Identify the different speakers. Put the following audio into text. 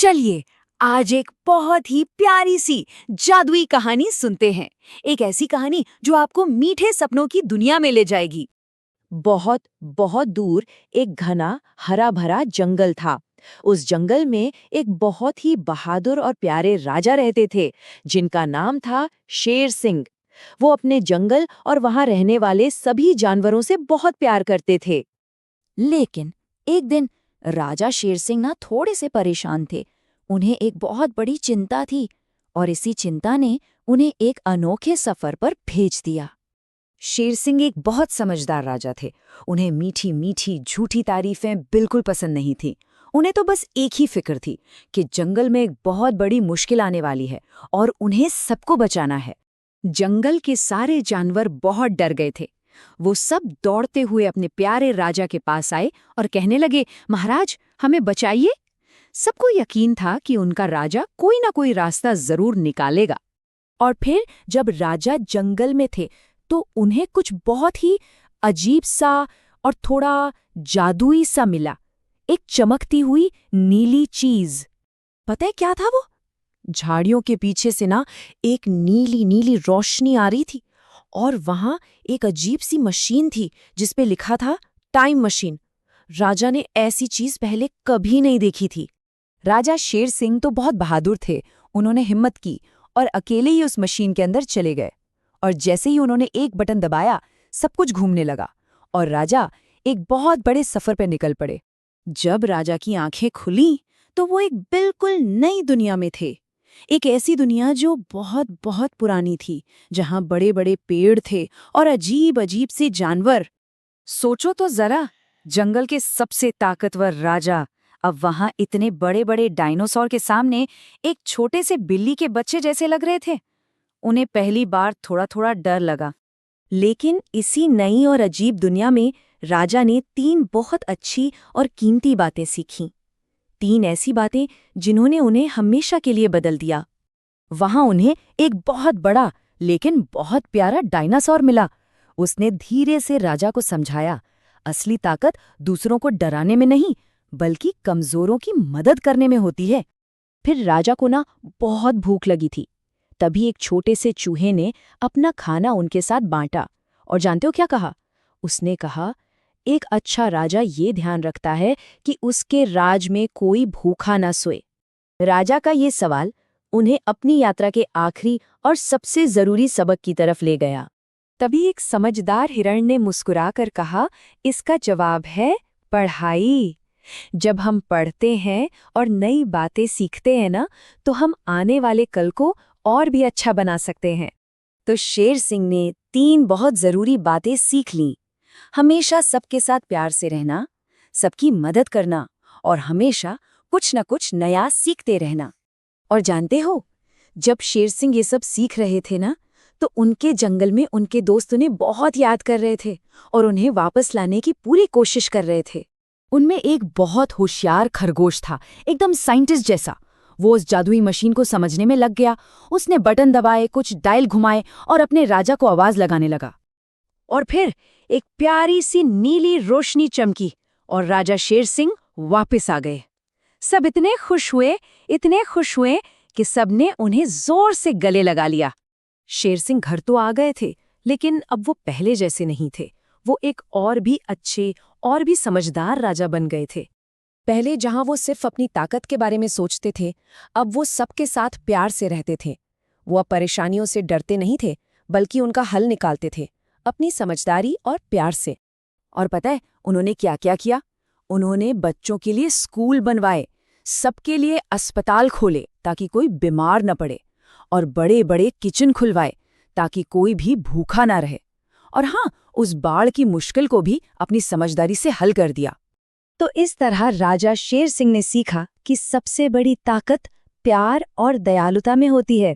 Speaker 1: चलिए आज एक बहुत ही प्यारी सी जादुई कहानी सुनते हैं। एक ऐसी कहानी जो आपको मीठे सपनों की दुनिया में ले जाएगी।
Speaker 2: बहुत बहुत दूर एक घना हरा भरा जंगल था। उस जंगल में एक बहुत ही बहादुर और प्यारे राजा रहते थे जिनका नाम था शेर सिंह। वो अपने जंगल और वहां रहने वाले सभी जानवरों से बहुत प्यार करते थे। लेकिन एक दिन राजा शेर सिंह ना थोड़े से परेशान थे। उन्हें एक बहुत बड़ी चिंता थी और इसी चिंता ने उन्हें एक अनोखे सफर पर भेज दिया।
Speaker 1: शेर सिंह एक बहुत समझदार राजा थे। उन्हें मीठी मीठी झूठी तारीफें बिल्कुल पसंद नहीं थी। उन्हें तो बस एक ही फिक्र थी कि जंगल में एक बहुत बड़ी मुश्किल आने वाली है और उन्हें सबको बचाना है। जंगल के सारे जानवर बहुत डर गए थे। वो सब दौड़ते हुए अपने प्यारे राजा के पास आए और कहने लगे, महाराज हमें बचाइए। सबको यकीन था कि उनका राजा कोई ना कोई रास्ता जरूर निकालेगा।
Speaker 2: और फिर जब राजा जंगल में थे तो उन्हें कुछ बहुत ही अजीब सा और थोड़ा जादुई सा मिला। एक चमकती हुई नीली चीज। पता है क्या था वो? झाड़ियों के पीछे से ना एक नीली नीली रोशनी आ रही थी और वहां एक अजीब सी मशीन थी जिसपे लिखा था टाइम मशीन। राजा ने ऐसी चीज पहले कभी नहीं देखी थी।
Speaker 1: राजा शेर सिंह तो बहुत बहादुर थे। उन्होंने हिम्मत की और अकेले ही उस मशीन के अंदर चले गए। और जैसे ही उन्होंने एक बटन दबाया, सब कुछ घूमने लगा और राजा एक बहुत बड़े सफर पर निकल पड़े। जब राजा की आंखें खुलीं, तो वो एक बिल्कुल नई दुनिया में थे। एक ऐसी दुनिया जो बहुत बहुत पुरानी थी, जहां बड़े बड़े पेड़ थे और अजीब अजीब से जानवर। सोचो तो जरा, जंगल के सबसे ताकतवर राजा अब वहां इतने बड़े बड़े डायनासोर के सामने एक छोटे से बिल्ली के बच्चे जैसे लग रहे थे। उन्हें पहली बार थोड़ा थोड़ा डर लगा।
Speaker 2: लेकिन इसी नई और अजीब दुनिया में राजा ने 3 बहुत अच्छी और कीमती बातें सीखीं। 3 ऐसी बातें जिन्होंने उन्हें हमेशा के लिए बदल दिया। वहां उन्हें एक बहुत बड़ा लेकिन बहुत प्यारा डायनासोर मिला। उसने धीरे से राजा को समझाया, असली ताकत दूसरों को डराने में नहीं बल्कि कमजोरों की मदद करने में होती है। फिर राजा को ना बहुत भूख लगी थी। तभी एक छोटे से चूहे ने अपना खाना उनके साथ बांटा और जानते हो क्या कहा? उसने कहा, एक अच्छा राजा ये ध्यान रखता है कि उसके राज में कोई भूखा ना सोए। राजा का ये सवाल उन्हें अपनी यात्रा के आखिरी और सबसे जरूरी सबक की तरफ ले गया। तभी एक समझदार हिरण ने मुस्कुराकर कहा, इसका जवाब है पढ़ाई। जब हम पढ़ते हैं और नई बातें सीखते हैं ना, तो हम आने वाले कल को और भी अच्छा बना सकते हैं। तो शेर सिंह ने 3 बहुत जरूरी बातें सीख लीं। हमेशा सबके साथ प्यार से रहना, सबकी मदद करना और हमेशा कुछ न कुछ नया सीखते रहना। और जानते हो, जब शेर सिंह ये सब सीख रहे थे ना, तो उनके जंगल में उनके दोस्त उन्हें बहुत याद कर रहे थे और उन्हें वापस लाने की पूरी कोशिश कर रहे थे। उनमें एक बहुत होशियार खरगोश था, एकदम साइंटिस्ट जैसा। वो उस जादुई मशीन को समझने में लग गया। उसने बटन दबाए, कुछ डायल घुमाए और अपने राजा को आवाज लगाने लगा। और फिर एक प्यारी सी नीली रोशनी चमकी और राजा शेर सिंह वापस आ गए। सब इतने खुश हुए कि सबने उन्हें जोर से गले लगा लिया। शेर सिंह घर तो आ गए थे, लेकिन अब वो पहले जैसे नहीं थे। वो एक और भी अच्छे और भी समझदार राजा बन गए थे। पहले जहां वो सिर्फ अपनी ताकत के बारे में सोचते थे, अब वो सबके साथ प्यार से रहते थे। वो अब परेशानियों से डरते नहीं थे, बल्कि उनका हल निकालते थे अपनी समझदारी और प्यार से। और पता है उन्होंने क्या क्या किया? उन्होंने बच्चों के लिए स्कूल बनवाए, सबके लिए अस्पताल खोले ताकि कोई बीमार न पड़े, और बड़े बड़े किचन खुलवाए ताकि कोई भी भूखा ना रहे। और हाँ, उस बाढ़ की मुश्किल को भी अपनी समझदारी से हल कर दिया। तो इस तरह राजा शेर सिंह ने सीखा कि सबसे बड़ी ताकत प्यार और दयालुता में होती है।